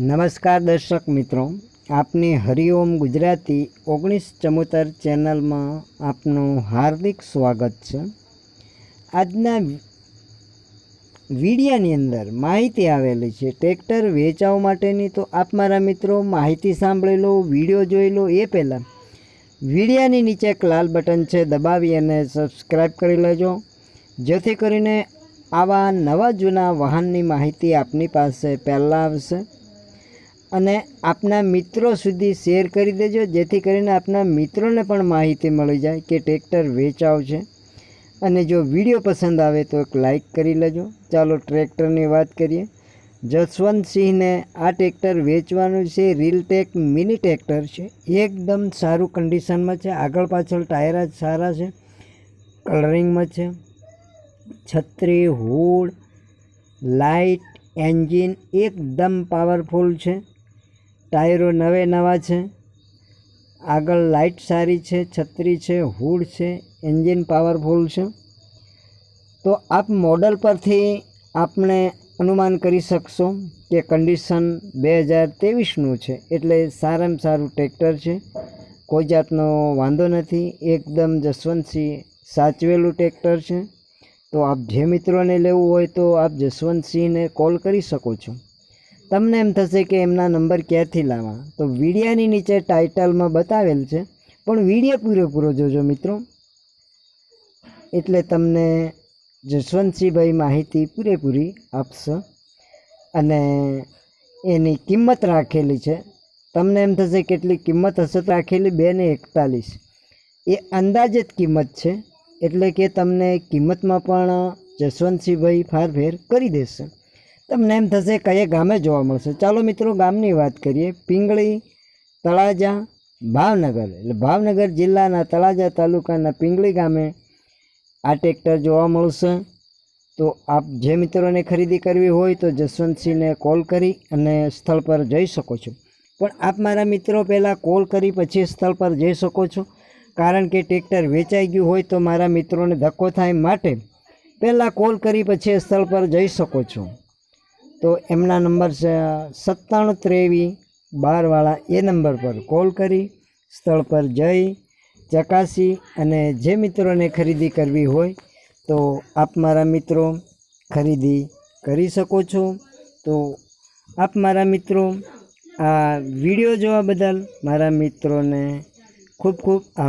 નમસ્કાર દર્શક મિત્રો, આપની હરિઓમ ગુજરાતી 1974 ચેનલમાં આપનું હાર્દિક સ્વાગત છે। આજના વિડિયાની અંદર માહિતી આવેલી છે ટ્રેક્ટર વેચાવા માટેની। તો આપ મારા મિત્રો માહિતી સાંભળી લો, વિડીયો જોઈ લો એ પહેલાં વિડિયાની નીચે એક લાલ બટન છે, દબાવી અને સબસ્ક્રાઈબ કરી લેજો, જેથી કરીને આવા નવા જૂના વાહનની માહિતી આપની પાસે પહેલાં આવશે। અને આપના મિત્રો સુધી શેર કરી દેજો, જેથી કરીને આપના મિત્રોને પણ માહિતી મળી જાય કે ટ્રેક્ટર વેચાવ છે। અને જો વિડીયો પસંદ આવે તો એક લાઈક કરી લેજો। ચાલો ટ્રેક્ટરની વાત કરીએ। જસવંતસિંહને આ ટ્રેક્ટર વેચવાનું છે। રીલટેક મિની ટ્રેક્ટર છે, એકદમ સારું કન્ડિશનમાં છે। આગળ પાછળ ટાયર જ સારા છે, કલરિંગમાં છે। છત્રી, હુડ, લાઇટ, એન્જિન એકદમ પાવરફુલ છે। ટાયરો નવે નવા છે, આગળ લાઇટ સારી છે, છત્રી છે, હુડ છે, એન્જિન પાવરફુલ છે। તો આપ મોડલ પરથી આપણે અનુમાન કરી શકશો કે કન્ડિશન 2023નું છે, એટલે સારામાં સારું ટ્રેક્ટર છે, કોઈ જાતનો વાંધો નથી। એકદમ જસવંતસિંહ સાચવેલું ટ્રેક્ટર છે। તો આપ જે મિત્રોને લેવું હોય તો આપ જસવંતસિંહને કોલ કરી શકો છો। તમને એમ થશે કે એમના નંબર ક્યાંથી લાવવા, તો વિડીયાની નીચે ટાઇટલમાં બતાવેલ છે, પણ વિડીયો પૂરેપૂરો જોજો મિત્રો, એટલે તમને જસવંતસિંહભાઈ માહિતી પૂરેપૂરી આપશે। અને એની કિંમત રાખેલી છે, તમને એમ થશે કેટલી કિંમત હશે, તો રાખેલી 2,41 એ અંદાજિત કિંમત છે, એટલે કે તમને કિંમતમાં પણ જસવંતસિંહભાઈ ફારફેર કરી દેશે। તમને એમ થશે કયા ગામે જોવા મળશે। ચાલો મિત્રો ગામની વાત કરીએ। પિંગળી, તળાજા, ભાવનગર, એટલે ભાવનગર જિલ્લાના તળાજા તાલુકાના પિંગળી ગામે આ ટ્રેક્ટર જોવા મળશે। તો આપ જે મિત્રોને ખરીદી કરવી હોય તો જસવંતસિંહને કોલ કરી અને સ્થળ પર જઈ શકો છો। પણ આપ મારા મિત્રો પહેલાં કોલ કરી પછી સ્થળ પર જઈ શકો છો, કારણ કે ટ્રેક્ટર વેચાઈ ગયું હોય તો મારા મિત્રોને ધક્કો થાય, માટે પહેલાં કોલ કરી પછી સ્થળ પર જઈ શકો છો। તો એમના નંબર છે 972312 એ નંબર પર કોલ કરી સ્થળ પર જઈ ચકાસી અને જે મિત્રોને ખરીદી કરવી હોય તો આપ મારા મિત્રો ખરીદી કરી શકો છો। તો આપ મારા મિત્રો આ વિડીયો જોવા બદલ મારા મિત્રોને ખૂબ ખૂબ આભાર।